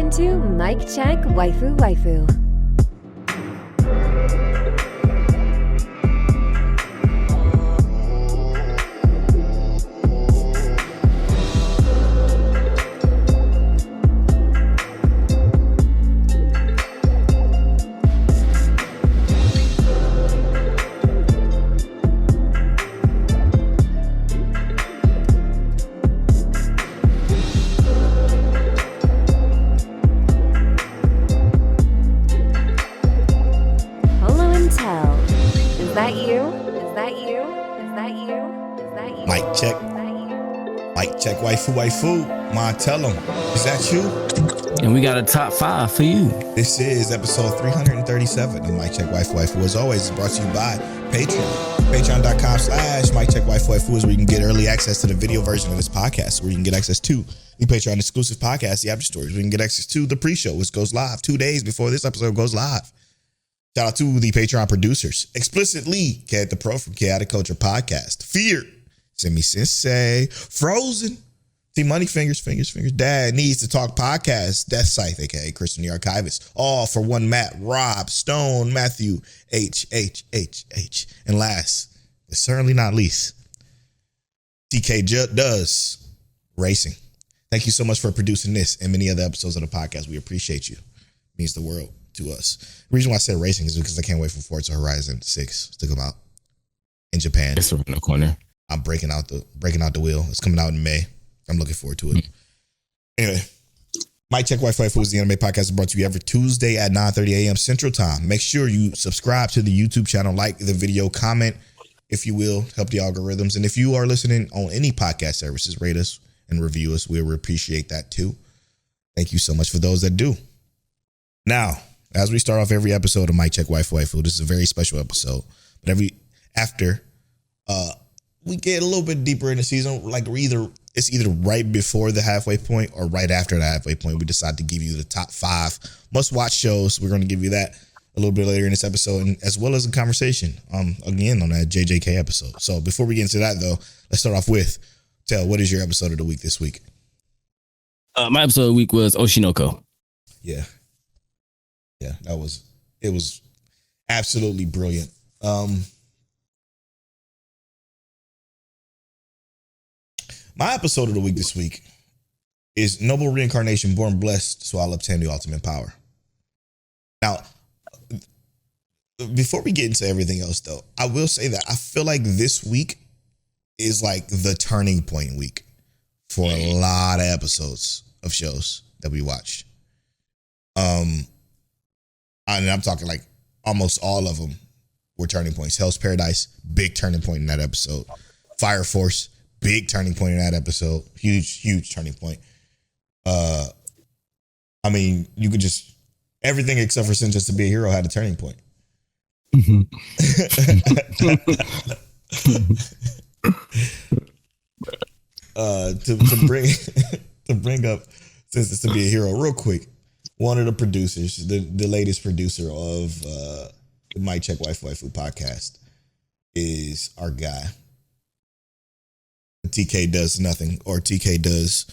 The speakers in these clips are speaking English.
Welcome to Mic Check Waifu Waifu. Waifu, Ma, tell them, is that you? And we got a top 5 for you. This is episode 337 of Mic Check Waifu Waifu. As always, it's brought to you by Patreon. Patreon.com/Mic Check Waifu Waifu is where you can get early access to the video version of this podcast, where you can get access to the Patreon exclusive podcast, the After Stories, where you can get access to the pre-show, which goes live 2 days before this episode goes live. Shout out to the Patreon producers. Explicitly, Kat the Pro from Chaotic Culture Podcast. Fear, Semi Sensei, Frozen, See Money Fingers, Dad Needs to Talk Podcast, Death Scythe, aka Christian the Archivist, All for One Matt, Rob, Stone, Matthew, H. And last, but certainly not least, TK Does Racing. Thank you so much for producing this and many other episodes of the podcast. We appreciate you. It means the world to us. The reason why I said racing is because I can't wait for Forza Horizon 6 to come out in Japan. It's around the corner. I'm breaking out the wheel. It's coming out in May. I'm looking forward to it. Anyway, Mic Check Waifu Waifu is the anime podcast that's brought to you every Tuesday at 9:30 a.m. Central Time. Make sure you subscribe to the YouTube channel, like the video, comment, if you will, help the algorithms. And if you are listening on any podcast services, rate us and review us. We will appreciate that too. Thank you so much for those that do. Now, as we start off every episode of Mic Check Waifu Waifu, this is a very special episode. But we get a little bit deeper in the season, like it's either right before the halfway point or right after the halfway point. We decide to give you the top 5 must-watch shows. We're going to give you that a little bit later in this episode, and as well as a conversation again on that JJK episode. So before we get into that, though, let's start off with, Tell, what is your episode of the week this week? My episode of the week was Oshinoko. Yeah, it was absolutely brilliant. My episode of the week this week is Noble Reincarnation, Born Blessed, so I'll obtain the ultimate power. Now, before we get into everything else, though, I will say that I feel like this week is like the turning point week for a lot of episodes of shows that we watched. And I'm talking like almost all of them were turning points. Hell's Paradise, big turning point in that episode. Fire Force, big turning point in that episode. Huge turning point. I mean, you could just, everything except for Sentenced to Be a Hero had a turning point. To bring up Sentenced to Be a Hero real quick, one of the producers, the latest producer of the Mic Check Waifu Waifu podcast is our guy. TK Does Nothing, or TK Does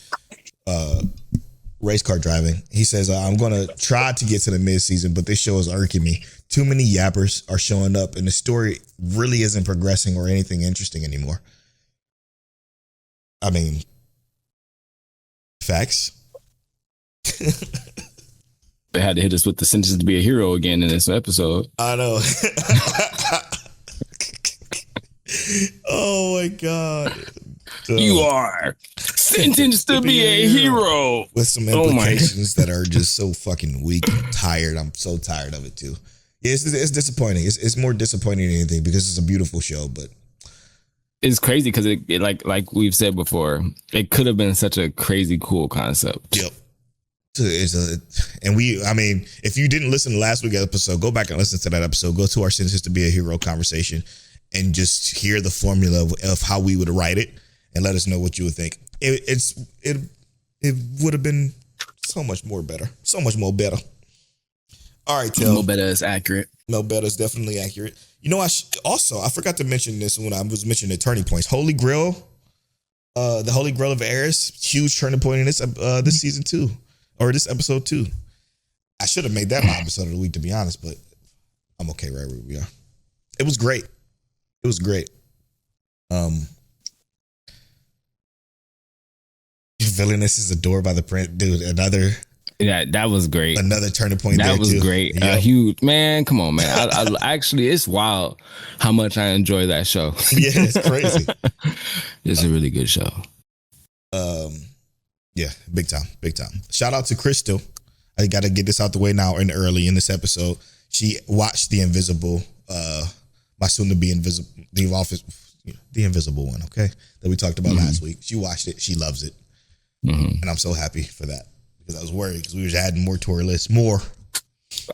race car driving. He says, I'm going to try to get to the mid-season, but this show is irking me. Too many yappers are showing up, and the story really isn't progressing or anything interesting anymore. I mean, facts. They had to hit us with the Sentenced to Be a Hero again in this episode. I know. Oh my God. You are sentenced to be a hero. With some implications that are just so fucking weak and tired. I'm so tired of it too. Yeah, it's disappointing. It's more disappointing than anything because it's a beautiful show, but it's crazy because it like we've said before, it could have been such a crazy cool concept. Yep. If you didn't listen to last week's episode, go back and listen to that episode. Go to our Sentenced to Be a Hero conversation and just hear the formula of how we would write it and let us know what you would think. It would have been so much more better. So much more better. All right, Tel. No better is accurate. No better is definitely accurate. You know, I forgot to mention this when I was mentioning the turning points. Holy Grail, the Holy Grail of Eris, huge turning point in this season too. or this episode 2. I should have made that my episode of the week, to be honest, but I'm okay right where we are. It was great. It was great. Villainess is adored by the prince, dude. That was great. Another turning point. That was too. great. Yep. Huge, man. Come on, man. I actually, it's wild how much I enjoy that show. Yeah, it's crazy. It's a really good show. Yeah, big time. Shout out to Crystal. I got to get this out the way now and early in this episode. She watched the Invisible, my soon to be Invisible, the Invisible one, okay, that we talked about last week. She watched it. She loves it. And I'm so happy for that because I was worried because we were adding more to our list. More.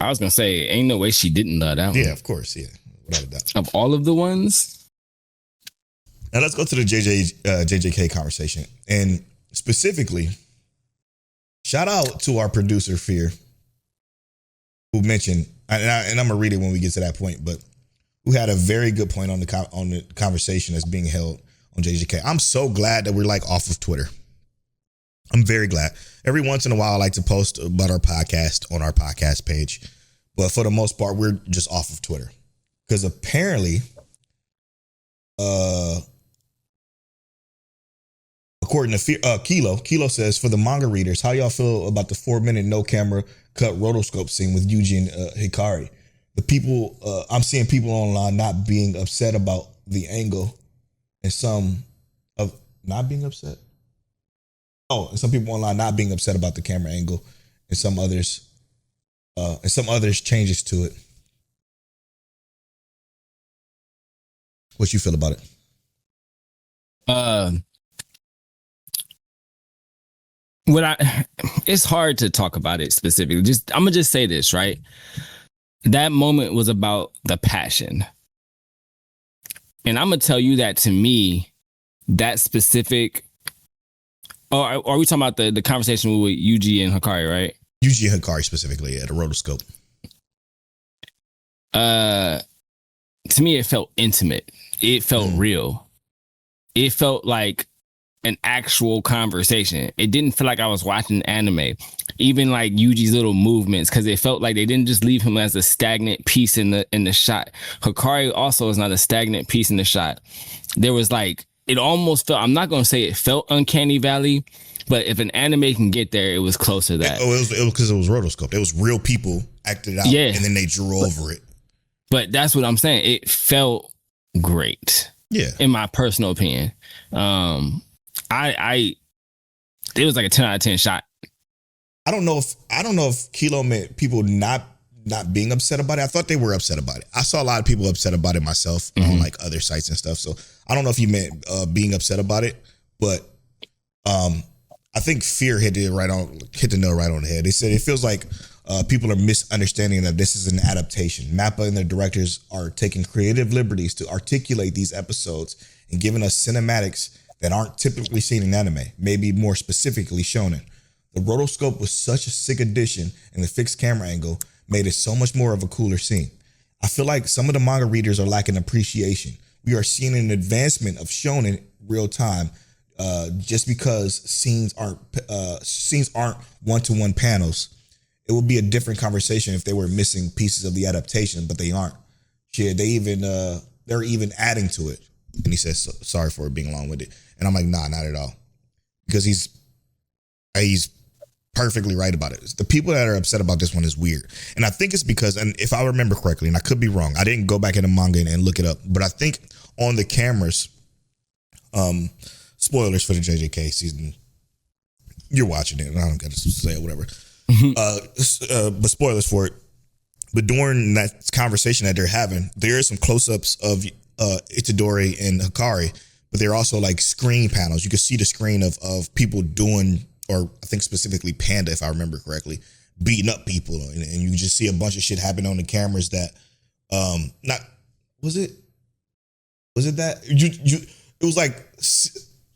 I was going to say, ain't no way she didn't love that one. Yeah, of course. Yeah. Without a doubt. Of all of the ones. Now let's go to the JJK conversation. And specifically, shout out to our producer, Fear, who mentioned, and I'm going to read it when we get to that point, but who had a very good point on the conversation that's being held on JJK. I'm so glad that we're like off of Twitter. I'm very glad. Every once in a while, I like to post about our podcast on our podcast page. But for the most part, we're just off of Twitter. Because apparently, according to Kilo says, for the manga readers, how y'all feel about the 4-minute no camera cut rotoscope scene with Yuji and Hikari? The people, I'm seeing people online not being upset about the angle and some of not being upset. And some people online not being upset about the camera angle and some others changes to it. What you feel about it? It's hard to talk about it specifically. I'm gonna just say this, right? That moment was about the passion. And I'm gonna tell you that to me, that specific. Oh, are we talking about the conversation with Yuji and Hikari, right? Yuji and Hikari specifically at a rotoscope. To me, it felt intimate. It felt real. It felt like an actual conversation. It didn't feel like I was watching anime. Even like Yuji's little movements, because it felt like they didn't just leave him as a stagnant piece in the shot. Hikari also is not a stagnant piece in the shot. There was like, it almost felt, I'm not going to say it felt Uncanny Valley, but if an anime can get there, it was close to that. It was because it was rotoscope. It was real people acted out, and then they drew over it. But that's what I'm saying. It felt great. Yeah. In my personal opinion. It was like a 10 out of 10 shot. I don't know if Kilo meant people not being upset about it. I thought they were upset about it. I saw a lot of people upset about it myself on like other sites and stuff. So I don't know if you meant being upset about it, but I think Fear hit the nail right on the head. They said it feels like people are misunderstanding that this is an adaptation. Mappa and the directors are taking creative liberties to articulate these episodes and giving us cinematics that aren't typically seen in anime, maybe more specifically shonen. The rotoscope was such a sick addition, and the fixed camera angle made it so much more of a cooler scene. I feel like some of the manga readers are lacking appreciation. We are seeing an advancement of shonen real time, just because scenes aren't one-to-one panels. It would be a different conversation if they were missing pieces of the adaptation, but they aren't. Shit, they're even adding to it. And he says, sorry for it being long-winded. And I'm like, nah, not at all. Because he's perfectly right about it. The people that are upset about this one is weird. And I think it's because, and if I remember correctly, and I could be wrong, I didn't go back in the manga and look it up, but I think on the cameras, spoilers for the JJK season, you're watching it, and I don't got to say it, whatever. But spoilers for it. But during that conversation that they're having, there are some close-ups of Itadori and Hikari, but they're also like screen panels. You can see the screen of people doing, or I think specifically Panda, if I remember correctly, beating up people, and you just see a bunch of shit happen on the cameras that, was it that it was like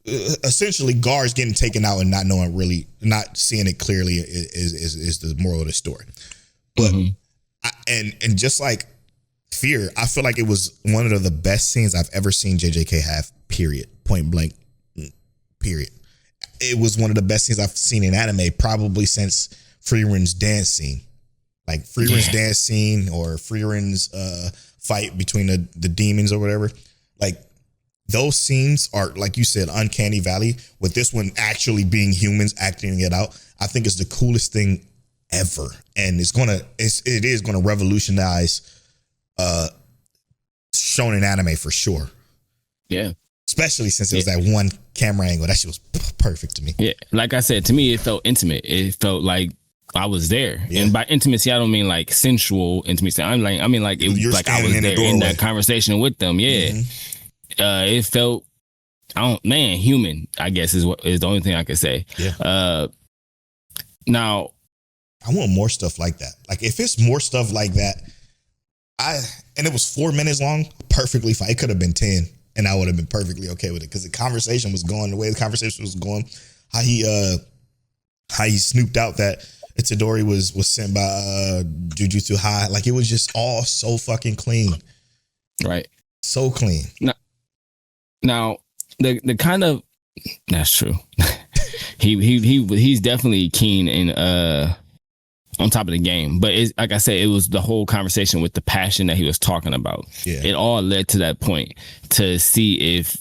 essentially guards getting taken out and not seeing it clearly is the moral of the story. But and just like Fear, I feel like it was one of the best scenes I've ever seen JJK have, period. Point blank, period. it was one of the best things I've seen in anime, probably since Frierin's dance scene. Like Frierin's dance scene or Frierin's fight between the demons or whatever. Like those scenes are, like you said, uncanny valley, with this one actually being humans acting it out. I think it's the coolest thing ever. And it is gonna revolutionize shonen anime for sure. Yeah. Especially since it was that one camera angle. That shit was perfect to me. Yeah. Like I said, to me, it felt intimate. It felt like I was there. Yeah. And by intimacy, I don't mean like sensual intimacy. I mean like it was like I was there in that conversation with them. Yeah. Mm-hmm. It felt, human, I guess is the only thing I could say. Yeah. Now I want more stuff like that. Like if it's more stuff like that, and it was 4 minutes long, perfectly fine. It could have been 10 and I would have been perfectly okay with it, because the conversation was going the way the conversation was going. How he snooped out that Itadori was sent by Jujutsu High. Like it was just all so fucking clean. Right. So clean. Now the kind of, that's true. he's definitely keen in on top of the game, but it's, like I said, it was the whole conversation with the passion that he was talking about. Yeah. It all led to that point to see if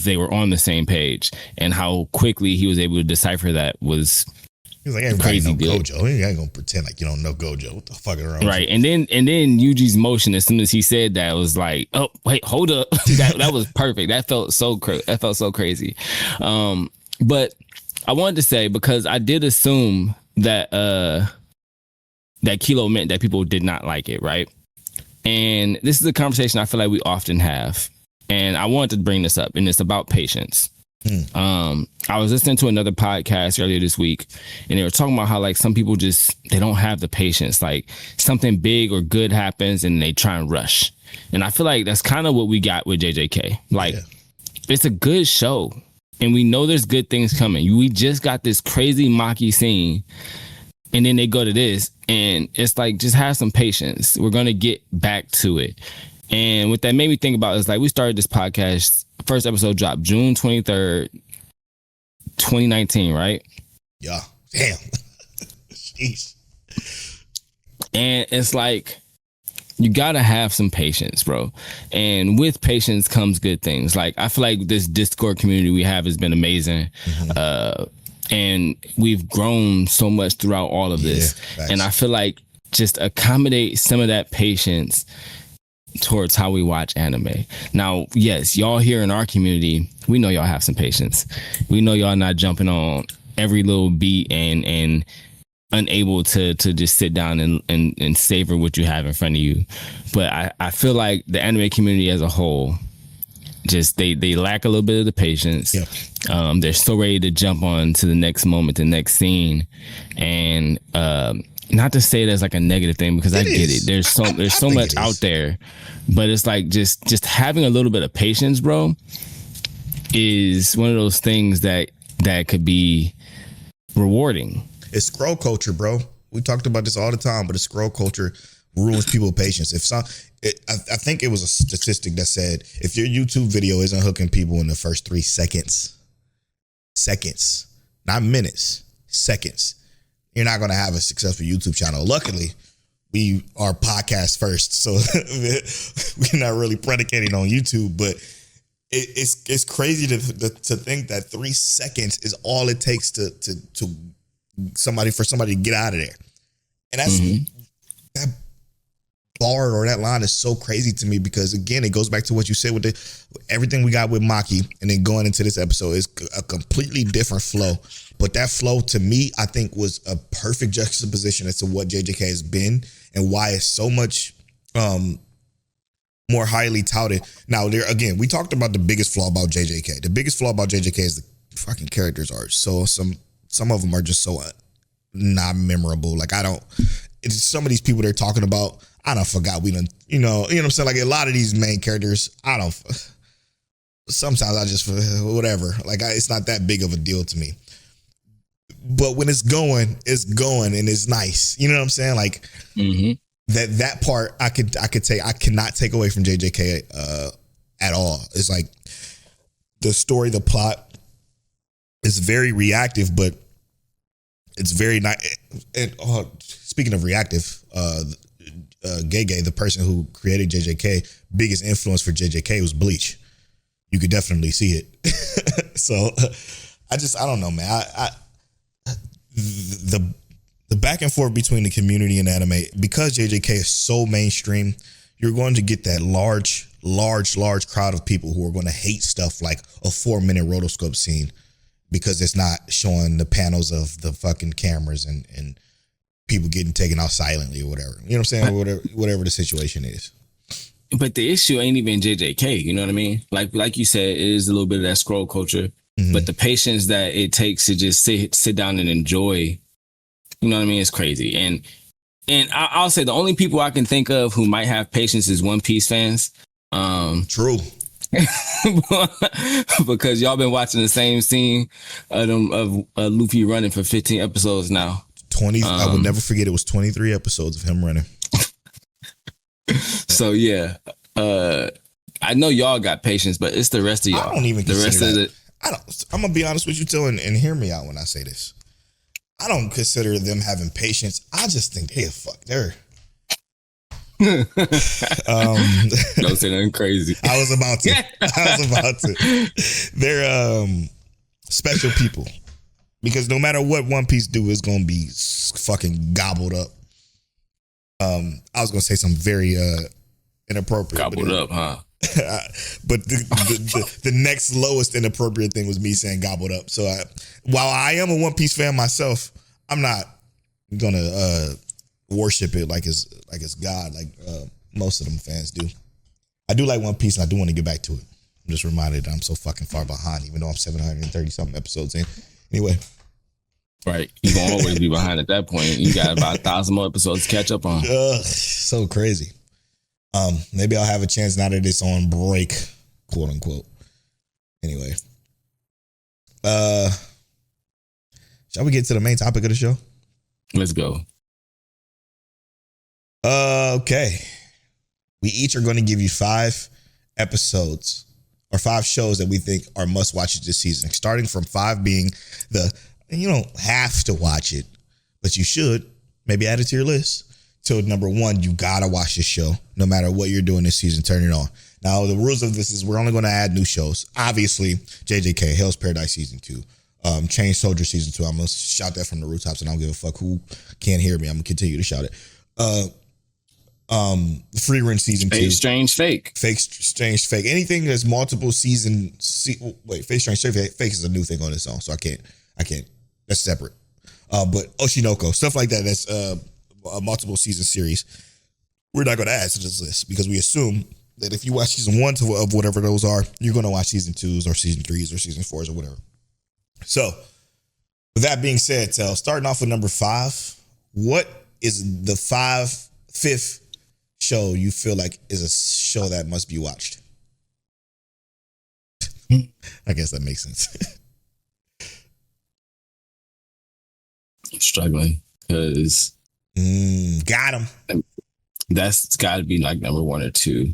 they were on the same page, and how quickly he was able to decipher that was. He's like, everybody know Gojo. You ain't gonna pretend like you don't know Gojo. What the fuck is wrong? Right. And then Yuji's motion, as soon as he said that, was like, oh wait, hold up. that was perfect. That felt so crazy. But I wanted to say, because I did assume that that Kilo meant that people did not like it, right? And this is a conversation I feel like we often have. And I wanted to bring this up, and it's about patience. I was listening to another podcast earlier this week, and they were talking about how like some people they don't have the patience. Like something big or good happens and they try and rush. And I feel like that's kind of what we got with JJK. Like it's a good show, and we know there's good things coming. We just got this crazy Maki scene, and then they go to this, and it's like, just have some patience. We're going to get back to it. And what that made me think about is like, we started this podcast, first episode dropped June 23rd, 2019, right? Yeah. Damn. Jeez. And it's like, you gotta have some patience, bro. And with patience comes good things. Like, I feel like this Discord community we have has been amazing. Mm-hmm. And we've grown so much throughout all of this. Yeah, and I feel like just accommodate some of that patience towards how we watch anime. Now, yes, y'all here in our community, we know y'all have some patience. We know y'all not jumping on every little beat and unable to just sit down and savor what you have in front of you. But I feel like the anime community as a whole, just they lack a little bit of the patience. Yeah. They're so ready to jump on to the next moment, the next scene. And not to say that's like a negative thing, because I get it. There's so much out there, but it's like just having a little bit of patience, bro, is one of those things that could be rewarding. It's scroll culture, bro. We talked about this all the time, but the scroll culture ruins people's patience. I think it was a statistic that said if your YouTube video isn't hooking people in the first 3 seconds, not minutes, seconds, you're not going to have a successful YouTube channel. Luckily, we are podcast first, so we're not really predicated on YouTube. But it's crazy to think that 3 seconds is all it takes to somebody to get out of there, and that's that bar or that line is so crazy to me, because again, it goes back to what you said with everything we got with Maki, and then going into this episode is a completely different flow. But that flow, to me, I think was a perfect juxtaposition as to what JJK has been and why it's so much more highly touted. Now, there again, we talked about the biggest flaw about JJK. The biggest flaw about JJK is the fucking characters art. So some of them are just so not memorable. Like some of these people they're talking about, I don't forgot. We done, you know what I'm saying? Like a lot of these main characters, sometimes I just, whatever. Like it's not that big of a deal to me. But when it's going and it's nice. You know what I'm saying? Like that part I cannot take away from JJK at all. It's like the story, the plot It's very reactive, but it's very not. And speaking of reactive, Gege, the person who created JJK, biggest influence for JJK was Bleach. You could definitely see it. So I don't know, man. The back and forth between the community and anime, because JJK is so mainstream, you're going to get that large crowd of people who are going to hate stuff like a 4-minute rotoscope scene because it's not showing the panels of the fucking cameras and people getting taken out silently or whatever. You know what I'm saying? Whatever the situation is. But the issue ain't even JJK, you know what I mean? Like you said, it is a little bit of that scroll culture, but the patience that it takes to just sit down and enjoy, you know what I mean, is crazy. And I'll say the only people I can think of who might have patience is One Piece fans. True. Because y'all been watching the same scene of Luffy running for 15 episodes now. 20. I will never forget. It was 23 episodes of him running. So yeah, I know y'all got patience, but it's the rest of y'all. I don't even consider the rest that. I'm gonna be honest with you, too, and hear me out when I say this. I don't consider them having patience. I just think they're Don't say nothing crazy. I was about to. They're special people, because no matter what One Piece do, it's gonna be fucking gobbled up. I was gonna say something very inappropriate. Gobbled up, huh? But the next lowest inappropriate thing was me saying gobbled up. So while I am a One Piece fan myself, I'm not gonna worship it like it's God, like most of them fans do. I do like One Piece, and I do want to get back to it. I'm just reminded that I'm so fucking far behind, even though I'm 730 something episodes in. Anyway. Right. You're going to always be behind at that point. You got about 1,000 more episodes to catch up on. So crazy. Maybe I'll have a chance now that it's on break, quote unquote. Anyway. Shall we get to the main topic of the show? Let's go. Okay. We each are going to give you 5 episodes or 5 shows that we think are must watches this season. Starting from 5 being and you don't have to watch it, but you should. Maybe add it to your list. Till number 1, you gotta watch this show. No matter what you're doing this season, turn it on. Now, the rules of this is we're only gonna add new shows. Obviously, JJK, Hell's Paradise Season 2, Chain Soldier Season 2. I'm gonna shout that from the rooftops, and I don't give a fuck who can't hear me. I'm gonna continue to shout it. Free Run Season 2. Strange Fake. Strange Fake. Anything that's multiple season. Fake Strange Fake is a new thing on its own, so I can't. That's separate. But Oshinoko, stuff like that, that's a multiple season series. We're not going to add to this list because we assume that if you watch season 1 of whatever those are, you're going to watch season 2s or season 3s or season 4s or whatever. So, with that being said, starting off with number 5, what is the 5th show you feel like is a show that must be watched? I guess that makes sense. I'm struggling because got him. That's got to be like number 1 or 2.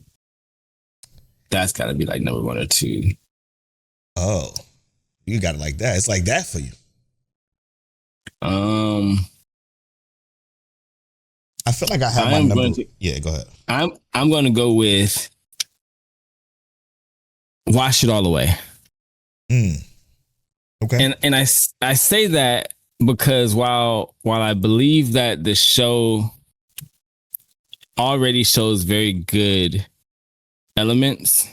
That's got to be like number 1 or 2. Oh, you got it like that. It's like that for you. I feel like I have my number. Yeah, go ahead. I'm going to go with Wash It All Away. Okay. And I say that because while I believe that the show already shows very good elements,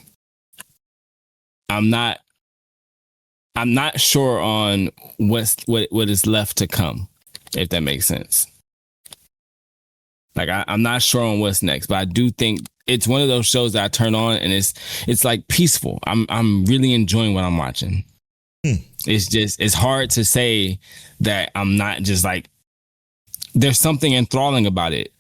I'm not sure on what is left to come, if that makes sense. Like I'm not sure on what's next, but I do think it's one of those shows that I turn on and it's like peaceful. I'm really enjoying what I'm watching. It's hard to say that I'm not just like, there's something enthralling about it.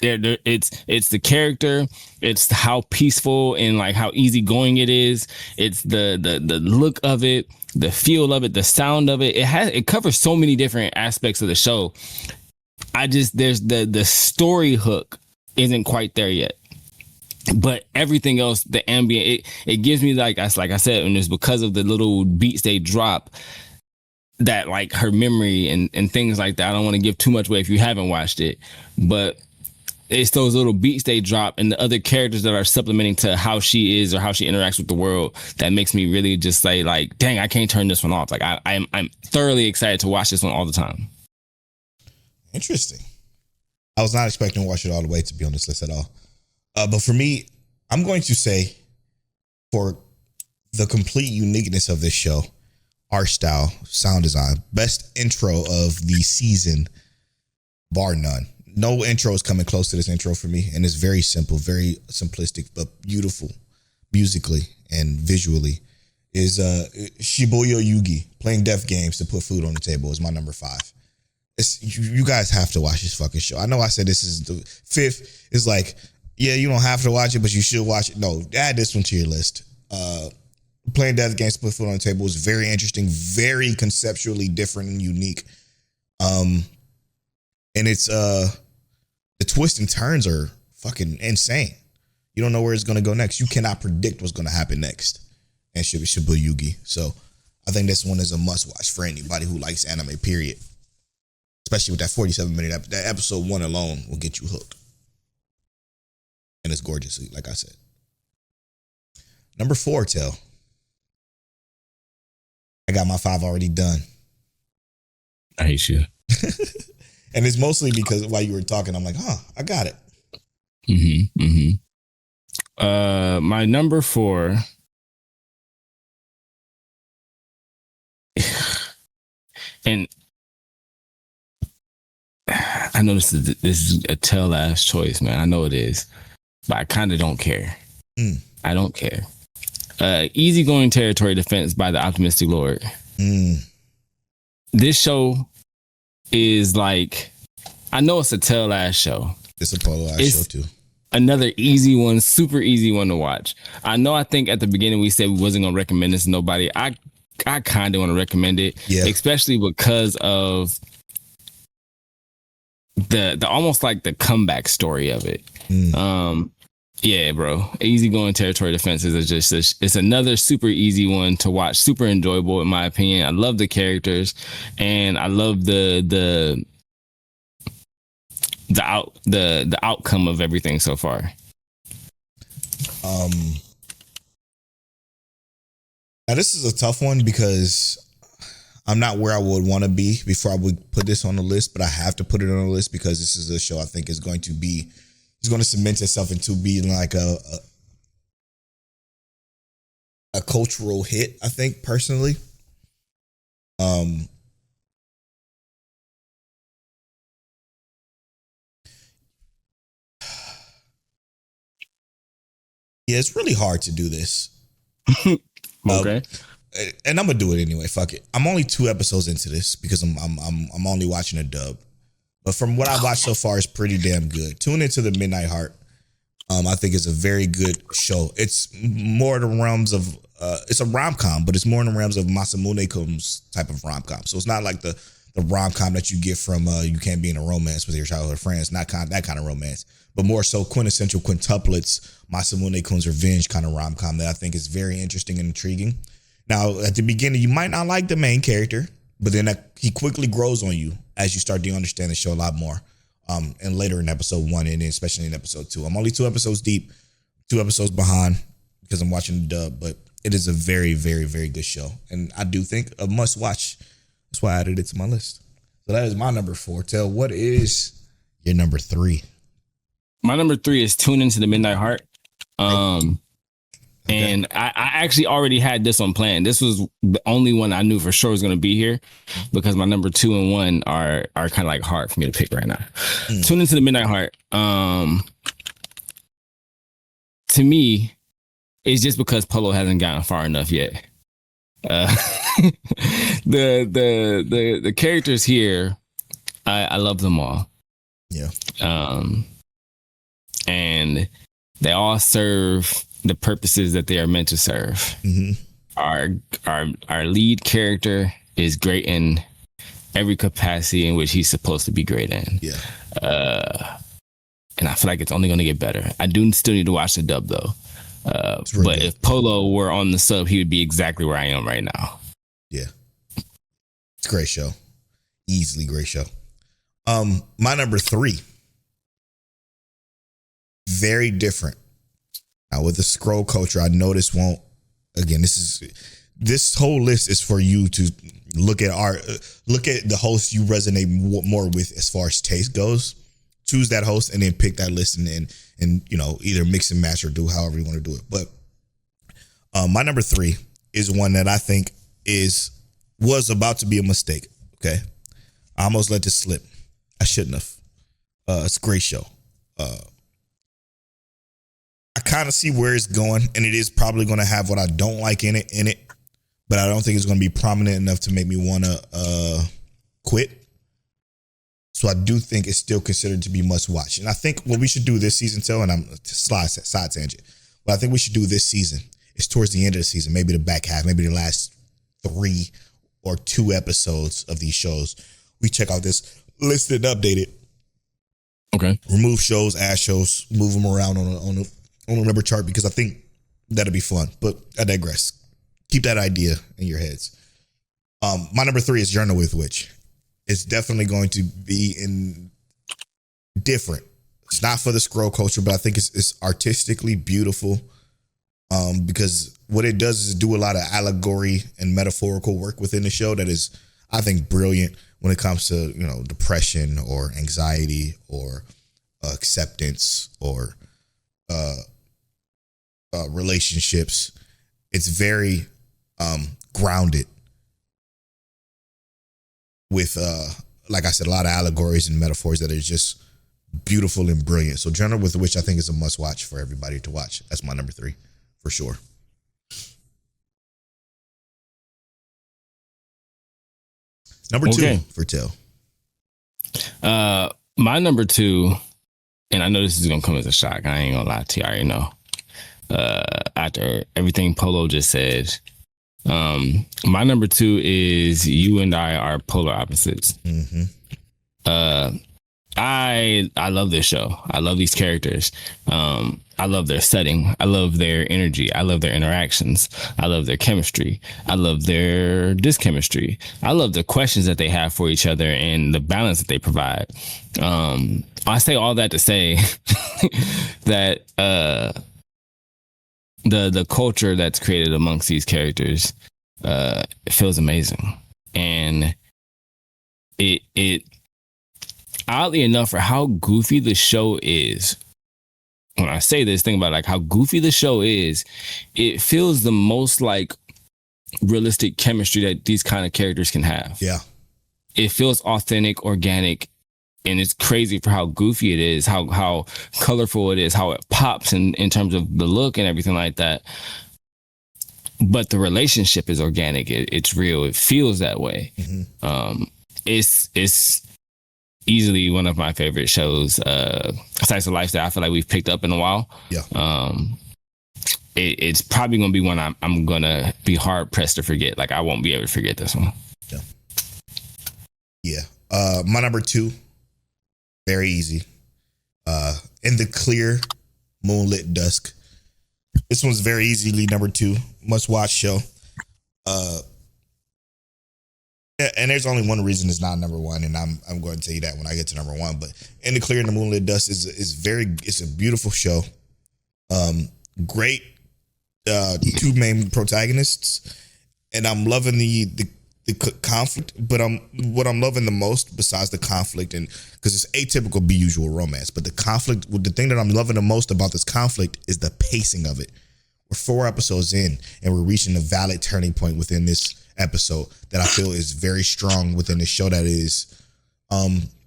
It's the character, it's how peaceful and like how easygoing it is. It's the look of it, the feel of it, the sound of it. It covers so many different aspects of the show. There's the story hook isn't quite there yet. But everything else, the ambient, it gives me like I said, and it's because of the little beats they drop. that like her memory and things like that. I don't want to give too much away if you haven't watched it, but it's those little beats they drop and the other characters that are supplementing to how she is or how she interacts with the world that makes me really just say like, dang, I can't turn this one off. Like I'm thoroughly excited to watch this one all the time. Interesting. I was not expecting to watch it all the way to be on this list at all. But for me, I'm going to say for the complete uniqueness of this show, art style, sound design, best intro of the season, bar none. No intro is coming close to this intro for me, and it's very simple, very simplistic, but beautiful musically and visually. Is Shiboyugi playing death games to put food on the table is my number 5. You guys have to watch this fucking show. I know I said this is the 5th. It's like, yeah, you don't have to watch it, but you should watch it. No, add this one to your list. Playing death games to put food on the table is very interesting, very conceptually different and unique. And it's the twists and turns are fucking insane. You don't know where it's going to go next. You cannot predict what's going to happen next. And Shiboyugi. So I think this one is a must watch for anybody who likes anime, period. Especially with that 47-minute that episode 1 alone will get you hooked. And it's gorgeous, like I said. Number 4, Tell. I got my 5 already done. I hate you. And it's mostly because while you were talking, I'm like, I got it. My number 4. And I know this is a tell ass choice, man. I know it is, but I kind of don't care. I don't care. Easygoing territory defense by the Optimistic Lord. This show is like, I know it's a tell ass show. It's a Polow ass show too. Another easy one, super easy one to watch. I think at the beginning we said we wasn't gonna recommend this to nobody. I kind of want to recommend it, especially because of the almost like the comeback story of it. Yeah, bro. Easygoing territory defenses is just it's another super easy one to watch, super enjoyable in my opinion. I love the characters and I love the outcome of everything so far. Now this is a tough one because I'm not where I would want to be before I would put this on the list, but I have to put it on the list because this is a show I think is going to cement itself into being like a cultural hit, I think, personally. Yeah, it's really hard to do this. Okay. And I'm gonna do it anyway. Fuck it. I'm only 2 episodes into this because I'm only watching a dub. But from what I've watched so far, it's pretty damn good. Tune into The Midnight Heart. I think it's a very good show. It's more in the realms of it's a rom-com, but it's more in the realms of Masamune Kun's type of rom-com. So it's not like the rom-com that you get from You Can't Be in a Romance with Your Childhood Friends, not that kind of romance, but more so quintessential quintuplets, Masamune Kun's Revenge kind of rom-com that I think is very interesting and intriguing. Now, at the beginning, you might not like the main character, but then he quickly grows on you as you start to understand the show a lot more. And later in episode 1 and especially in episode 2. I'm only 2 episodes deep, 2 episodes behind because I'm watching the dub, but it is a very, very, very good show. And I do think a must watch. That's why I added it to my list. So that is my number 4. Tell, what is your number 3? My number 3 is Tune Into the Midnight Heart. And I actually already had this on plan. This was the only one I knew for sure was going to be here because my number 2 and 1 are kind of like hard for me to pick right now. Tune Into the Midnight Heart. To me, it's just because Polow hasn't gotten far enough yet. The characters here, I love them all. Yeah. And they all serve the purposes that they are meant to serve. Our lead character is great in every capacity in which he's supposed to be great in. Yeah. And I feel like it's only going to get better. I do still need to watch the dub though. But good. If Polow were on the sub, he would be exactly where I am right now. Yeah. It's a great show. Easily great show. My number 3. Very different. Now with the scroll culture, I know this won't. Again, this whole list is for you to look at the host you resonate more with as far as taste goes. Choose that host and then pick that list and either mix and match or do however you want to do it. But my number 3 is one that I think was about to be a mistake. Okay, I almost let this slip. I shouldn't have. It's a great show. I kind of see where it's going, and it is probably going to have what I don't like in it, but I don't think it's going to be prominent enough to make me want to quit. So I do think it's still considered to be must watch. And I think what we should do this season, and I'm side tangent. What I think we should do this season is towards the end of the season, maybe the back half, maybe the last 3 or 2 episodes of these shows, we check out this list and update it. Okay. Remove shows, add shows, move them around on a number chart, because I think that'll be fun. But I digress. Keep that idea in your heads. My number 3 is Journal with Witch. It's definitely going to be different. It's not for the scroll culture, but I think it's artistically beautiful. Because what it does is do a lot of allegory and metaphorical work within the show that is, I think, brilliant when it comes to, depression or anxiety or acceptance or relationships. It's very grounded with, like I said, a lot of allegories and metaphors that are just beautiful and brilliant. So Journal with Witch, I think, is a must watch for everybody to watch. That's my number 3 for sure. Number 2 for Tell. My number 2, and I know this is gonna come as a shock. I ain't gonna lie to you. I already know. After everything Polow just said, my number 2 is You and I Are Polar Opposites. Mm-hmm. I love this show. I love these characters. I love their setting. I love their energy. I love their interactions. I love their chemistry. I love their dyschemistry. I love the questions that they have for each other and the balance that they provide. I say all that to say that the culture that's created amongst these characters it feels amazing. And it oddly enough, for how goofy the show is, when I say this, think about like how goofy the show is, it feels the most like realistic chemistry that these kind of characters can have. Yeah. It feels authentic, organic, and it's crazy for how goofy it is, how colorful it is, how it pops in terms of the look and everything like that. But the relationship is organic. It's real. It feels that way. Mm-hmm. It's easily one of my favorite shows, slice of life that I feel like we've picked up in a while. Yeah. It's probably going to be one I'm going to be hard pressed to forget. Like I won't be able to forget this one. Yeah. Yeah. My number 2, very easy. In the Clear, Moonlit, Dusk. This one's very easily number 2. Must watch show. And there's only one reason it's not number 1, and I'm going to tell you that when I get to number 1. But In the Clear and the Moonlit Dust it's a beautiful show. Great 2 main protagonists, and I'm loving the conflict. But what I'm loving the most, besides the conflict, and because it's atypical, be usual romance, but the conflict, the thing that I'm loving the most about this conflict is the pacing of it. We're 4 episodes in, and we're reaching a valid turning point within this episode that I feel is very strong within the show, that is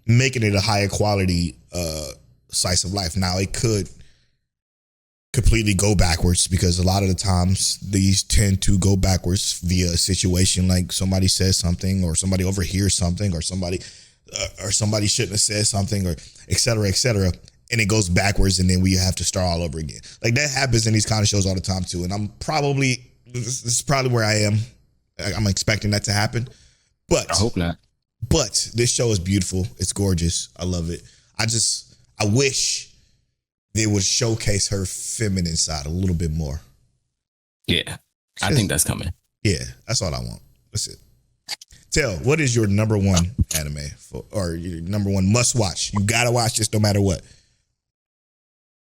making it a higher quality slice of life. Now, it could completely go backwards, because a lot of the times these tend to go backwards via a situation like somebody says something, or somebody overhears something, or somebody shouldn't have said something, or et cetera, and it goes backwards, and then we have to start all over again. Like that happens in these kind of shows all the time too, and this is probably where I am. I'm expecting that to happen, but I hope not. But this show is beautiful. It's gorgeous. I love it. I wish they would showcase her feminine side a little bit more. Yeah, I think that's coming. Yeah, that's all I want. That's it. Tell, what is your number one anime or your number one must watch? You gotta watch this no matter what.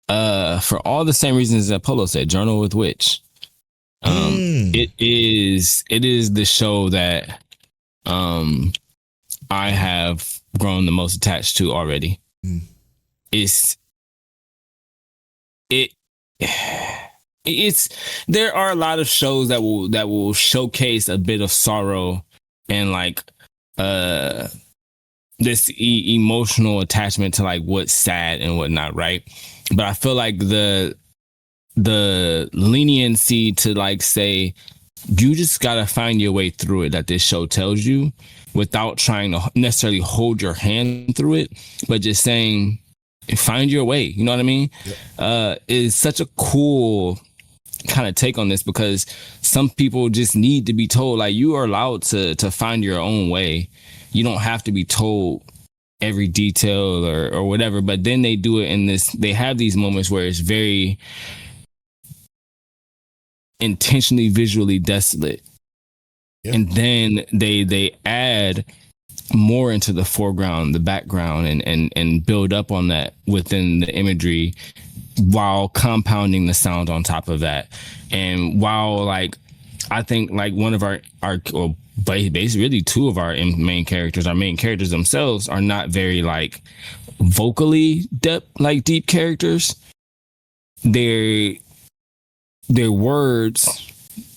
For all the same reasons that Polow said, Journal with Witch. It is the show that I have grown the most attached to already. It's there are a lot of shows that will showcase a bit of sorrow and like this emotional attachment to like what's sad and whatnot, right? But I feel like the leniency to like say you just gotta find your way through it that this show tells you without trying to necessarily hold your hand through it, but just saying find your way, you know what I mean? Is such a cool kind of take on this, because some people just need to be told like you are allowed to find your own way. You don't have to be told every detail or whatever, but then they do it in this, they have these moments where it's very intentionally visually desolate. And then they add more into the foreground, the background, and build up on that within the imagery while compounding the sound on top of that. And while like I think like one of our or basically really two of our main characters themselves are not very like vocally deep characters. Their words,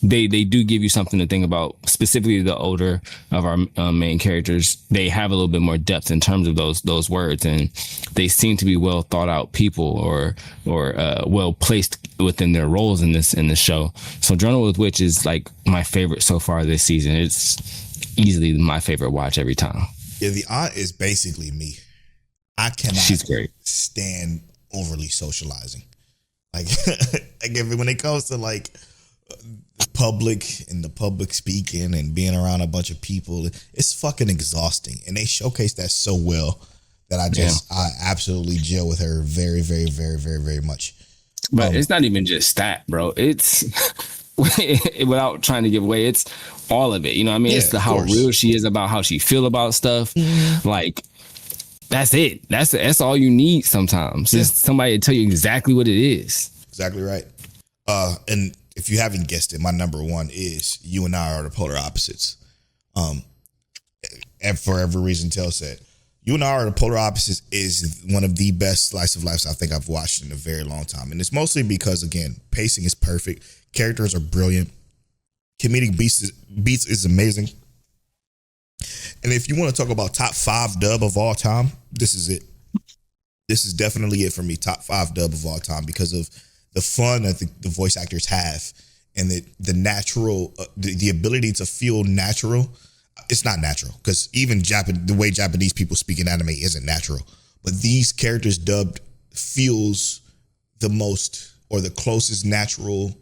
they do give you something to think about. Specifically, the older of our main characters, they have a little bit more depth in terms of those words, and they seem to be well thought out people or well placed within their roles in this show. So, Journal with Witch is like my favorite so far this season. It's easily my favorite watch every time. Yeah, the aunt is basically me. I cannot. She's great. Stand overly socializing. Like when it comes to like the public speaking and being around a bunch of people, it's fucking exhausting. And they showcase that so well that I absolutely gel with her very, very, very, very, very much. But it's not even just that, bro. It's without trying to give away, it's all of it. You know what I mean? Yeah, it's how real she is about how she feel about stuff. Mm-hmm. Like that's it. That's all you need sometimes. Yeah. Just somebody to tell you exactly what it is. Exactly right. And if you haven't guessed it, my number one is You and I Are the Polar Opposites. And for every reason Tell said, You and I Are the Polar Opposites is one of the best slice of lives I think I've watched in a very long time. And it's mostly because, again, pacing is perfect. Characters are brilliant. Comedic beats is amazing. And if you want to talk about top 5 dub of all time, this is it. This is definitely it for me. Top 5 dub of all time because of the fun that the voice actors have and the natural, the ability to feel natural. It's not natural because even the way Japanese people speak in anime isn't natural. But these characters dubbed feels the most or the closest natural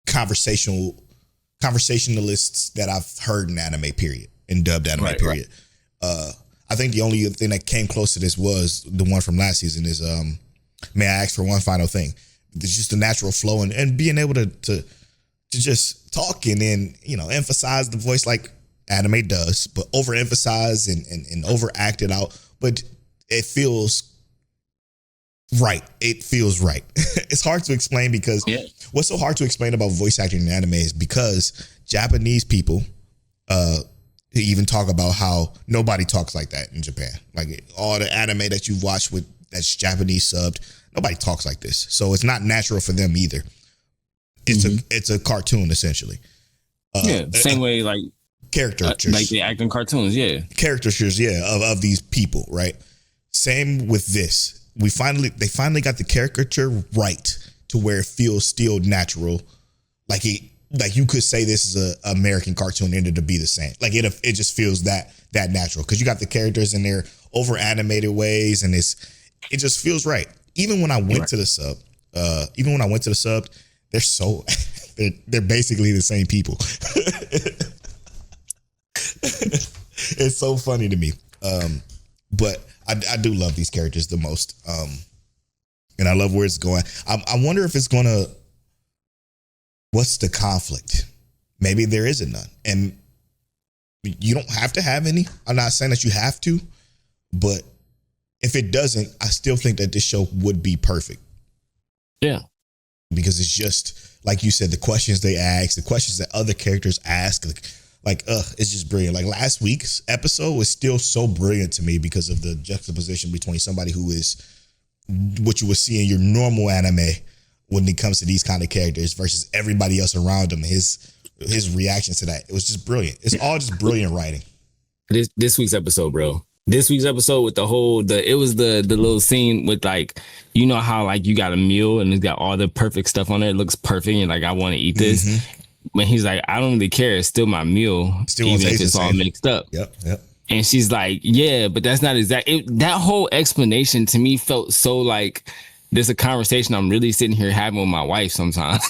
conversationalists that I've heard in anime, period, in dubbed anime, period. Right. I think the only thing that came close to this was the one from last season is May I Ask for One Final Thing. It's just a natural flow and being able to just talk and then, emphasize the voice like anime does, but overemphasize and overact it out. But it feels right. It feels right. It's hard to explain because what's so hard to explain about voice acting in anime is because Japanese people even talk about how nobody talks like that in Japan. Like all the anime that you watch that's Japanese subbed, nobody talks like this. So it's not natural for them either. It's a cartoon essentially. Same way like caricatures, like they act in cartoons. Caricatures, of these people, right? Same with this. They finally got the caricature right to where it feels still natural, like you could say this is a American cartoon ended to be the same. Like it just feels that natural because you got the characters in their over animated ways and it just feels right. Even when I went to the sub, they're basically the same people. It's so funny to me. But I do love these characters the most. And I love where it's going. I wonder if it's gonna. What's the conflict maybe there isn't none. And you don't have to have any. I'm not saying that you have to, but if it doesn't, I still think that this show would be perfect. Yeah. Because it's just, like you said, the questions they ask, the questions that other characters ask, it's just brilliant. Like last week's episode was still so brilliant to me because of the juxtaposition between somebody who is what you would see in your normal anime when it comes to these kind of characters versus everybody else around him. His reaction to that, it was just brilliant. It's all just brilliant writing. This week's episode, bro. This week's episode with it was the little scene with like, you know how like you got a meal and it's got all the perfect stuff on it. It looks perfect and like I want to eat this. Mm-hmm. When he's like, I don't really care. It's still my meal, even if it's all mixed up. Yep. And she's like, yeah, but that's not that whole explanation to me felt so like there's a conversation I'm really sitting here having with my wife sometimes.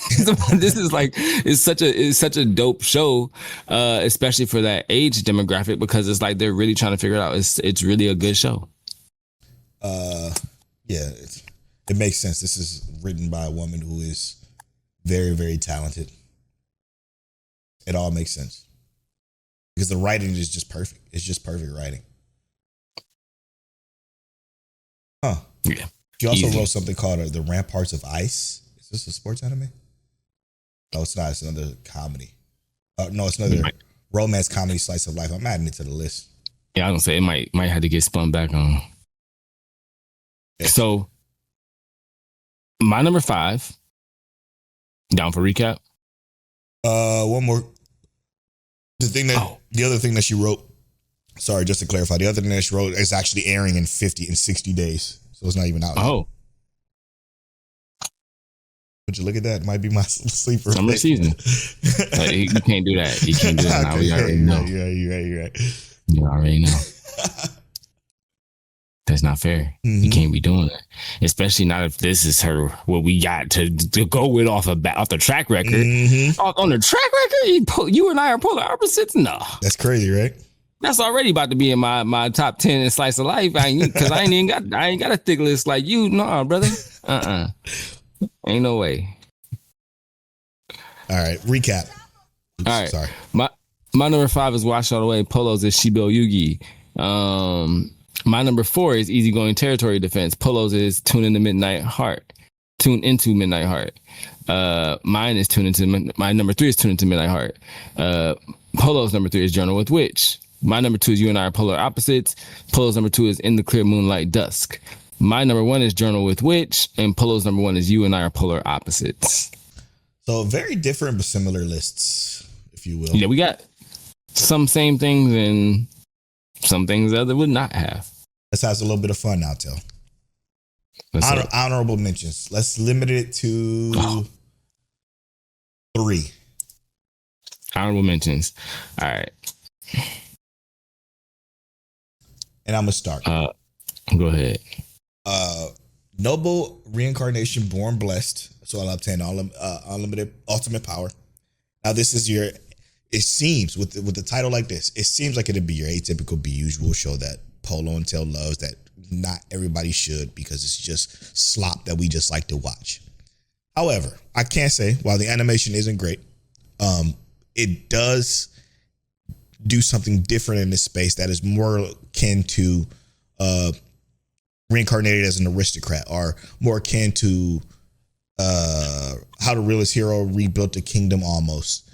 This is like, it's such a dope show, especially for that age demographic, because it's like they're really trying to figure it out. It's really a good show. Yeah, it makes sense. This is written by a woman who is very, very talented. It all makes sense because the writing is just perfect. It's just perfect writing. Huh. Yeah. She also wrote something called The Ramparts of Ice. Is this a sports anime? No, it's not. It's another comedy. No, it's another romance comedy slice of life. I'm adding it to the list. Yeah, I don't say it might have to get spun back on. Yeah. So my number 5. Down for recap? One more. The other thing that she wrote, sorry, just to clarify, the other thing that she wrote is actually airing in 60 days. So it's not even out. Oh. Would you look at that? It might be my sleeper. Summer season. You can't do that. You can't do that now. We already know. You're right. You already know. That's not fair. Mm-hmm. You can't be doing that. Especially not if this is what we got to go with off the track record. Mm-hmm. On the track record, you and I are polar opposites? No. That's crazy, right? That's already about to be in my top 10 in slice of life. Because I ain't got a thick list like you. No, brother. Ain't no way. All right. Recap. Oops, all right. Sorry. My number 5 is Wash All the Way. Polow's is Shiboyugi. My number 4 is Easygoing Territory Defense. Polow's is Tune into Midnight Heart. Mine is my number 3 is Tune into Midnight Heart. Polow's number 3 is Journal with Witch. My number 2 is You and I Are Polar Opposites. Polow's number 2 is In the Clear Moonlight Dusk. My number 1 is Journal with Witch, and Polow's number 1 is You and I Are Polar Opposites. So very different but similar lists, if you will. Yeah, we got some same things and some things that other would not have. Let's have a little bit of fun now, Tel. Honorable mentions. Let's limit it to 3. Honorable mentions. All right. And I'm going to start. Go ahead. Noble Reincarnation Born Blessed. So I'll obtain unlimited ultimate power. Now this is it seems with the title like this, it seems like it'd be your atypical be usual show that Polow and Tel loves that not everybody should because it's just slop that we just like to watch. However, I can't say while the animation isn't great, it does do something different in this space that is more akin to Reincarnated as an Aristocrat or more akin to How the Realest Hero Rebuilt a Kingdom almost.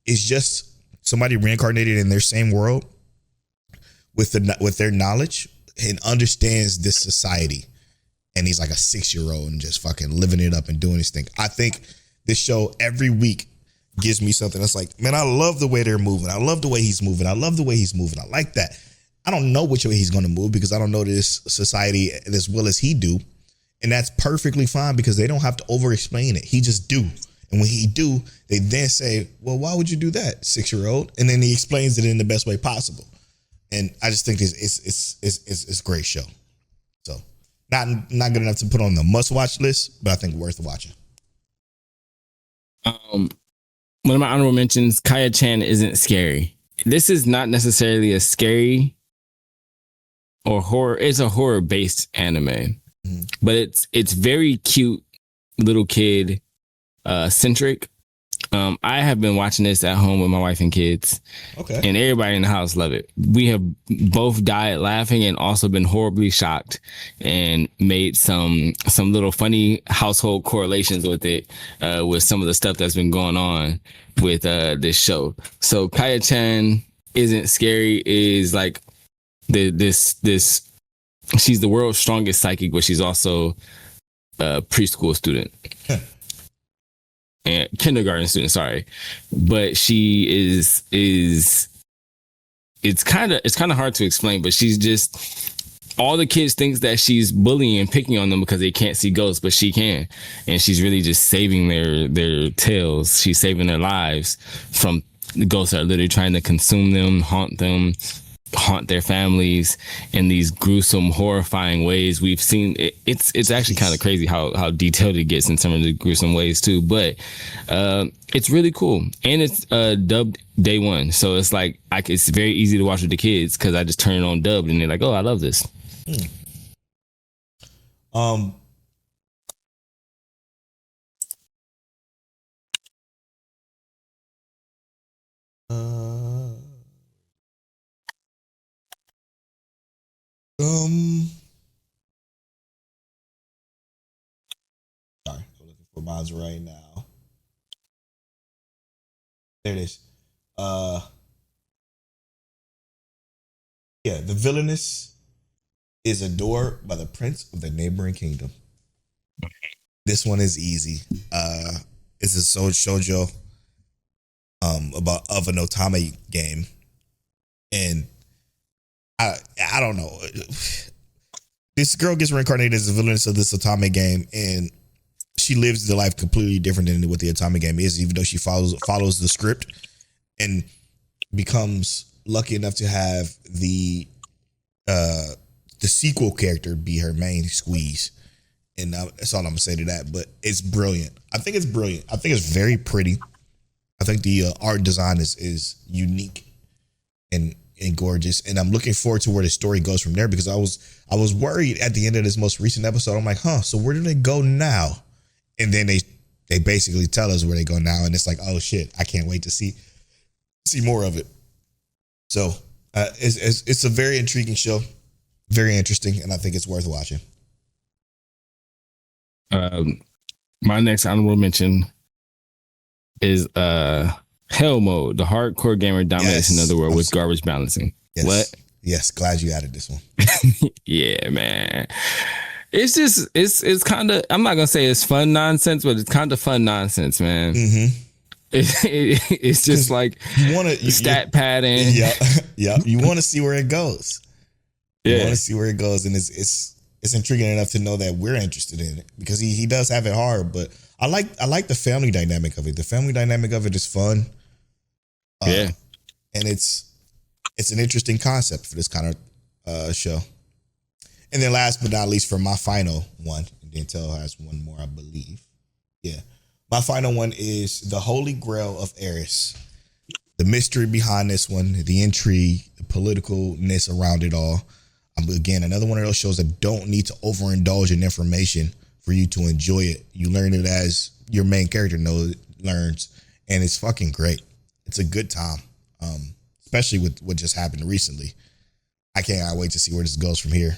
It's just somebody reincarnated in their same world with their knowledge and understands this society. And he's like a 6-year-old and just fucking living it up and doing his thing. I think this show every week gives me something that's like, man, I love the way they're moving. I love the way he's moving. I love the way he's moving. I like that. I don't know which way he's going to move because I don't know this society as well as he do. And that's perfectly fine because they don't have to over-explain it. He just do. And when he do, they then say, well, why would you do that, 6-year-old? And then he explains it in the best way possible. And I just think it's a great show. So not good enough to put on the must-watch list, but I think worth watching. One of my honorable mentions, Kaya-chan isn't scary. This is not necessarily a scary or horror. It's a horror-based anime. But it's very cute, little kid centric. I have been watching this at home with my wife and kids. Okay. And everybody in the house love it. We have both died laughing and also been horribly shocked and made some little funny household correlations with it, with some of the stuff that's been going on with this show. So Kaya-chan isn't scary is like this she's the world's strongest psychic, but she's also a preschool student. And kindergarten student, sorry, but she is it's kind of hard to explain, but she's just all the kids thinks that she's bullying and picking on them because they can't see ghosts, but she can, and she's really just saving their tails. She's saving their lives from the ghosts that are literally trying to consume them, haunt their families in these gruesome, horrifying ways. We've seen it, it's actually kind of crazy how detailed it gets in some of the gruesome ways too, but it's really cool, and it's dubbed day one, so it's like it's very easy to watch with the kids because I just turn it on dubbed and they're like, oh, I love this. Sorry, I'm looking for mine right now. There it is. Yeah, the Villainess is adored by the prince of the neighboring kingdom. This one is easy. It's a shoujo about of an otame game, and I don't know. This girl gets reincarnated as the villainess of this otame game, and she lives the life completely different than what the otame game is, even though she follows the script and becomes lucky enough to have the sequel character be her main squeeze. And that's all I'm gonna say to that. But it's brilliant. I think it's brilliant. I think it's very pretty. I think the art design is unique and gorgeous, and I'm looking forward to where the story goes from there, because I was worried at the end of this most recent episode. I'm like, so where do they go now? And then they basically tell us where they go now, and it's like, oh shit, I can't wait to see more of it. So it's a very intriguing show, very interesting, and I think it's worth watching. My next honorable mention is Hell Mode, the hardcore gamer dominates another world with garbage balancing. Yes. What? Yes, glad you added this one. Yeah, man. It's just it's kind of, I'm not gonna say it's fun nonsense, but it's kind of fun nonsense, man. Mm-hmm. It's just like you want to stat padding. Yeah. You want to see where it goes. You Yeah. want to see where it goes, and it's intriguing enough to know that we're interested in it, because he does have it hard, but I like the family dynamic of it. The family dynamic of it is fun. Yeah. And it's an interesting concept for this kind of show. And then last but not least, for my final one, and then Tel has one more, I believe. Yeah. My final one is the Holy Grail of Eris. The mystery behind this one, the intrigue, the politicalness around it all. Again, another one of those shows that don't need to overindulge in information for you to enjoy it. You learn it as your main character learns, and it's fucking great. It's a good time, especially with what just happened recently. I can't wait to see where this goes from here,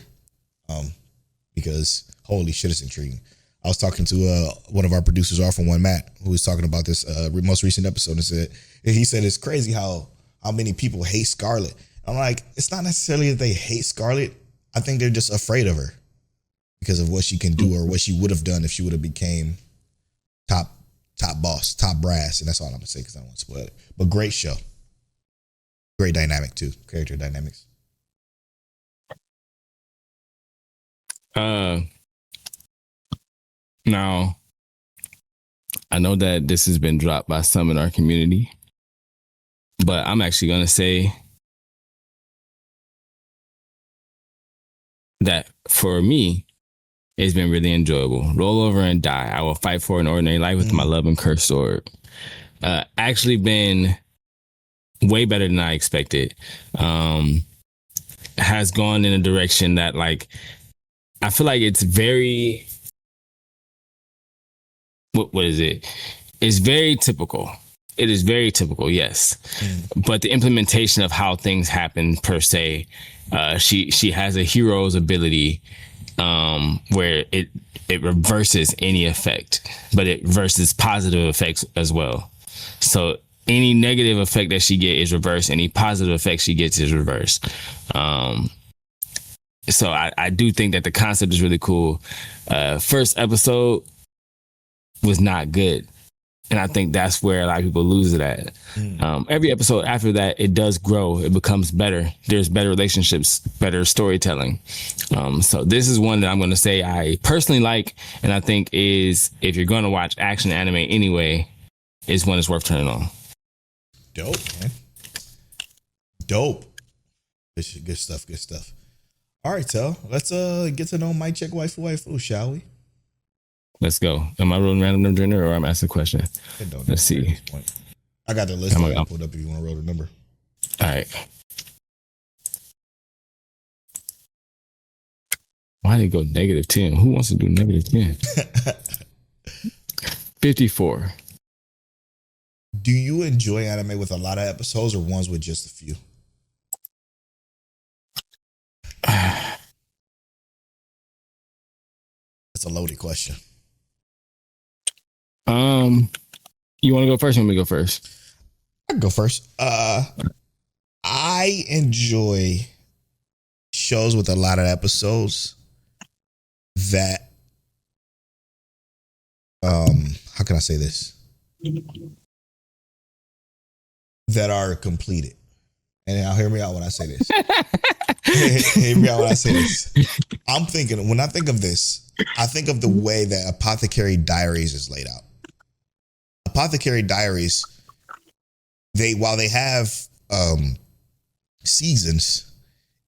because holy shit, it's intriguing. I was talking to one of our producers, R1 Matt, who was talking about this most recent episode, and he said it's crazy how many people hate Scarlet. I'm like, it's not necessarily that they hate Scarlet. I think they're just afraid of her because of what she can do, or what she would have done if she would have became top boss, top brass. And that's all I'm gonna say, because I don't want to spoil it. But great show. Great dynamic too. Character dynamics. Now, I know that this has been dropped by some in our community, but I'm actually gonna say that for me, it's been really enjoyable. Roll over and die. I will fight for an ordinary life with my love and cursed sword. Actually been way better than I expected. Has gone in a direction that, like, I feel like it's very, what is it? It's very typical. It is very typical, yes. But the implementation of how things happen per se, she has a hero's ability where it reverses any effect, but it reverses positive effects as well. So any negative effect that she gets is reversed. Any positive effect she gets is reversed. So I do think that the concept is really cool. First episode was not good. And I think that's where a lot of people lose it at. Every episode after that, it does grow. It becomes better. There's better relationships, better storytelling. So this is one that I'm going to say I personally like. And I think is, if you're going to watch action anime anyway, is one that's worth turning on. Dope, man. Dope. Good stuff. Good stuff. All right, Tel. Let's get to know Mic Check Waifu, shall we? Let's go. Am I rolling random number generator or I'm asking a question? Let's see. I got the list pulled up if you want to roll the number. All right. Why did it go -10? Who wants to do -10? 54. Do you enjoy anime with a lot of episodes or ones with just a few? That's a loaded question. You want to go first or want me to go first? I can go first. I enjoy shows with a lot of episodes that how can I say this? That are completed. And now hear me out when I say this. Hear me out when I say this. I'm thinking, when I think of this, I think of the way that Apothecary Diaries is laid out. Apothecary Diaries, while they have seasons,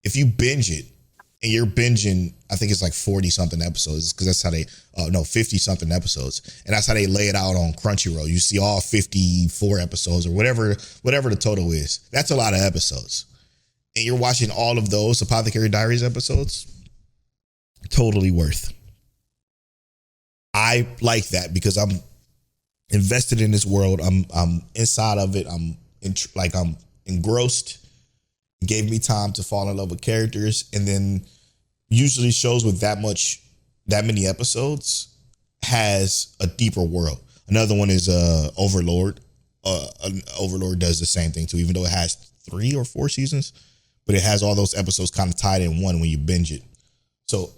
if you binge it and you're binging, I think it's like 40 something episodes, because that's how they 50 something episodes, and that's how they lay it out on Crunchyroll. You see all 54 episodes or whatever the total is. That's a lot of episodes, and you're watching all of those Apothecary Diaries episodes. Totally worth. I like that because I'm invested in this world. I'm inside of it. I'm engrossed. It gave me time to fall in love with characters, and then usually shows with that many episodes has a deeper world. Another one is Overlord. Overlord does the same thing too, even though it has 3 or 4 seasons, but it has all those episodes kind of tied in one when you binge it. So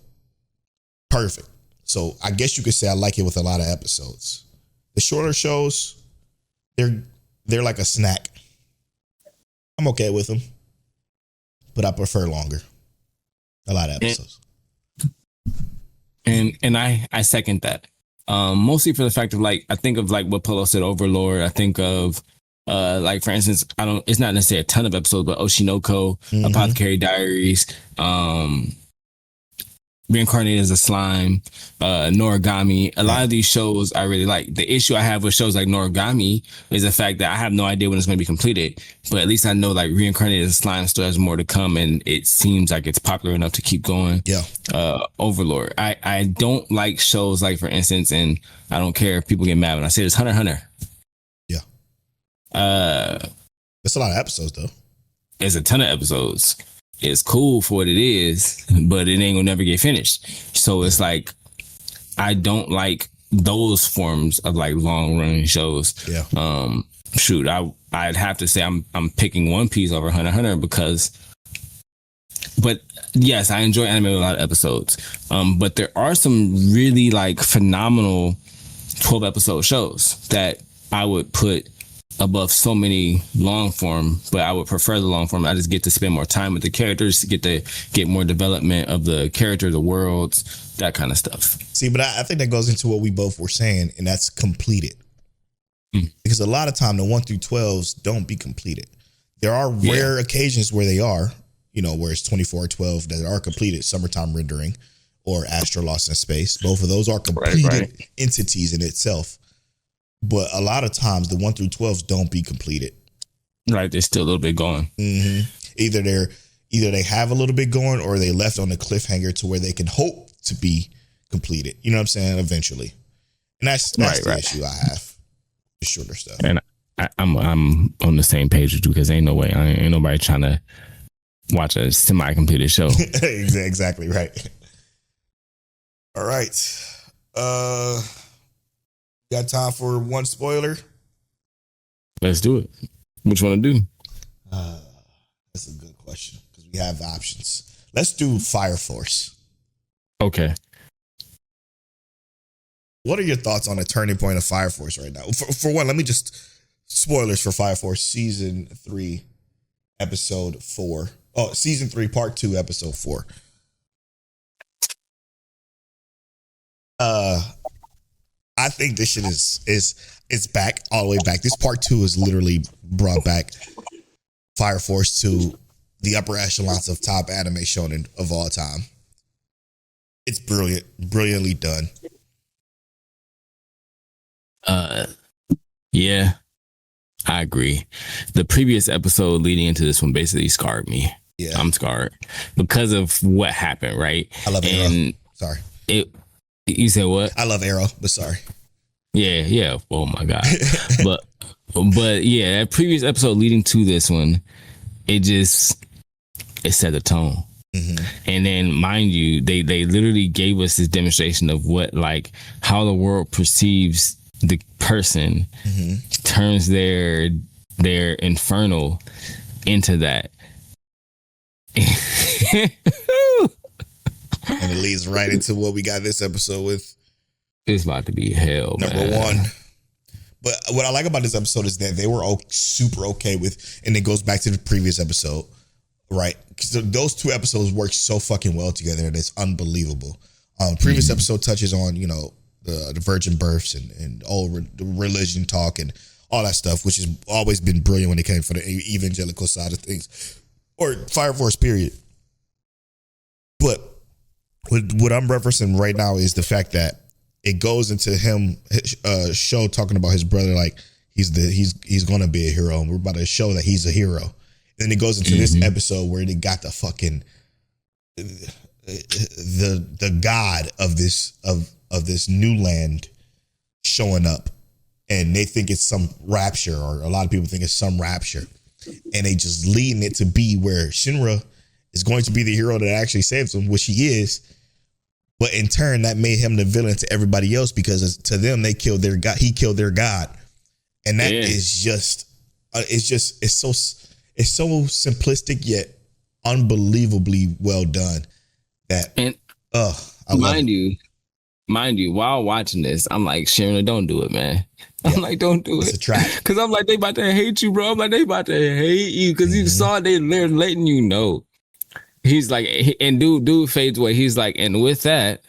perfect. So I guess you could say I like it with a lot of episodes. The shorter shows, they're like a snack. I'm okay with them, but I prefer longer. A lot of episodes. And I second that. Mostly for the fact of I think of what Polow said, Overlord. I think of for instance, it's not necessarily a ton of episodes, but Oshinoko, Apothecary Diaries, Reincarnated as a Slime, Noragami. A lot of these shows I really like. The issue I have with shows like Noragami is the fact that I have no idea when it's going to be completed, but at least I know Reincarnated as a Slime still has more to come, and it seems like it's popular enough to keep going. Yeah. Overlord. I don't like shows for instance, and I don't care if people get mad when I say this, Hunter x Hunter. Yeah. It's a lot of episodes though. It's a ton of episodes. It's cool for what it is, but it ain't gonna never get finished. So it's I don't like those forms of long running shows. Yeah. Shoot, I'd have to say I'm picking One Piece over Hunter x Hunter but yes, I enjoy anime with a lot of episodes. But there are some really phenomenal 12 episode shows that I would put above so many long form, but I would prefer the long form. I just get to spend more time with the characters, get more development of the character, the worlds, that kind of stuff. See, but I think that goes into what we both were saying, and that's completed. Because a lot of time the 1 through 12s don't be completed. There are rare occasions where they are, where it's 24/12 that are completed, Summertime Rendering or Astro Lost in Space. Both of those are completed entities in itself. But a lot of times the 1 through 12s don't be completed. Right, there's still a little bit going. Either they have a little bit going, or they left on a cliffhanger to where they can hope to be completed. You know what I'm saying? Eventually, and that's the issue I have. The shorter stuff. And I'm on the same page with you because ain't no way. Ain't nobody trying to watch a semi-completed show. Exactly right. All right. Got time for one spoiler? Let's do it. Which one to do? That's a good question because we have options. Let's do Fire Force. Okay. What are your thoughts on the turning point of Fire Force right now? For one, let me just spoilers for Fire Force season 3, episode 4. Oh, season 3, part 2, episode 4. I think this shit is back all the way back. This part 2 is literally brought back Fire Force to the upper echelons of top anime shonen of all time. It's brilliantly done. Yeah, I agree. The previous episode leading into this one basically scarred me. Yeah, I'm scarred because of what happened. Right. I love Arrow. Sorry. You said what? I love Arrow, but sorry. Yeah. Oh my god. but yeah, that previous episode leading to this one, it set the tone. Mm-hmm. And then, mind you, they literally gave us this demonstration of what, like, how the world perceives the person, mm-hmm. turns their infernal into that. And it leads right into what we got this episode with. It's about to be hell, Number one. But what I like about this episode is that they were super okay with, and it goes back to the previous episode, right? Because those two episodes work so fucking well together that it's unbelievable. Previous mm-hmm. episode touches on, the virgin births and all religion talk and all that stuff, which has always been brilliant when it came for the evangelical side of things, or Fire Force, period. But what I'm referencing right now is the fact that it goes into him show talking about his brother, like he's gonna be a hero, and we're about to show that he's a hero. And then it goes into mm-hmm. this episode where they got the fucking the god of this new land showing up, and they think it's some rapture, or a lot of people think it's some rapture, and they just leading it to be where Shinra is going to be the hero that actually saves them, which he is. But in turn, that made him the villain to everybody else, because to them, they killed their god. He killed their god. And that is just, it's so simplistic yet unbelievably well done. Mind you, while watching this, I'm like, Sharon, don't do it, man. I'm like, don't do it. It's a trap. Because I'm like, they about to hate you, bro. I'm like, they about to hate you because you saw they're letting you know. He's like, and dude fades away. He's like, and with that,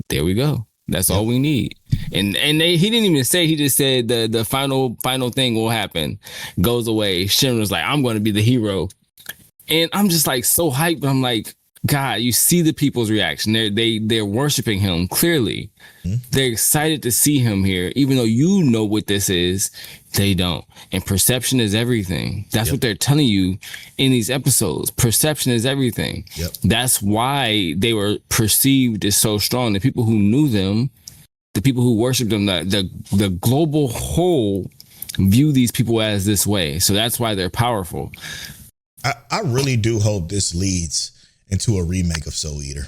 there we go. That's all we need. And he didn't even say. He just said the final thing will happen. Goes away. Shinra's like, I'm going to be the hero, and I'm just like so hyped. But I'm like, God, you see the people's reaction. They're worshiping him clearly. Mm-hmm. They're excited to see him here, even though you know what this is. They don't. And perception is everything. That's what they're telling you in these episodes. Perception is everything. Yep. That's why they were perceived as so strong. The people who knew them, the people who worshiped them, the global whole view these people as this way. So that's why they're powerful. I really do hope this leads into a remake of Soul Eater.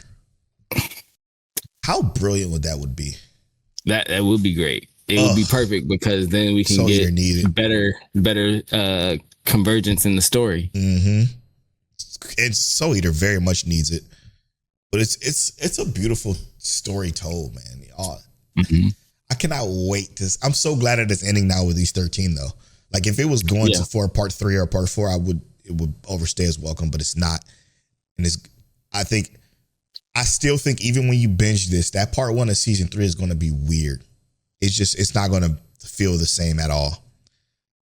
How brilliant would be? That would be great. It would be perfect, because then we can Soul get better convergence in the story. Mm-hmm. And Soul Eater very much needs it, but it's a beautiful story told, man. Mm-hmm. I cannot wait to. I'm so glad that it's ending now with these 13 though. Like if it was going to for part 3 or part 4, it would overstay its welcome, but it's not. And I still think even when you binge this, that part 1 of season 3 is going to be weird. It's not going to feel the same at all.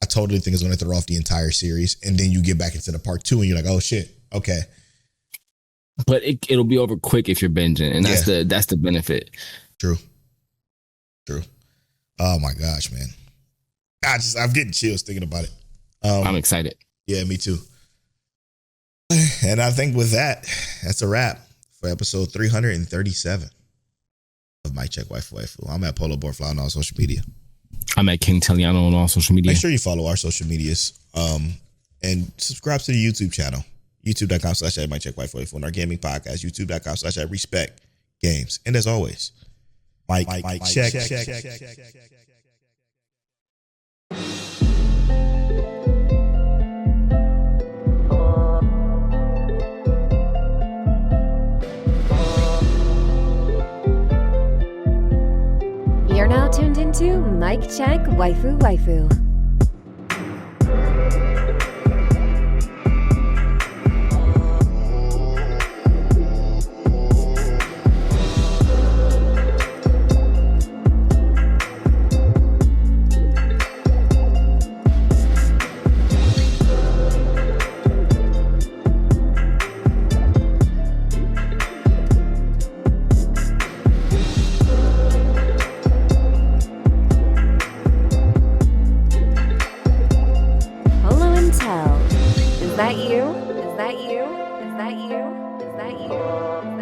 I totally think it's going to throw off the entire series. And then you get back into the part 2 and you're like, oh shit. Okay. But it'll be over quick if you're binging. And that's the benefit. True. Oh my gosh, man. I'm getting chills thinking about it. I'm excited. Yeah, me too. And I think with that's a wrap for episode 337 of Mic Check Waifu Waifu. I'm at Polow on all social media. I'm at King Telliano on all social media. Make sure you follow our social medias. And subscribe to the YouTube channel. YouTube.com/@MikeCheckWife44 and our gaming podcast. YouTube.com/@Respect Games. And as always, Mike check. You're now tuned into Mike Check Waifu Waifu. Is that you? Is that you? Is that you? Is that you?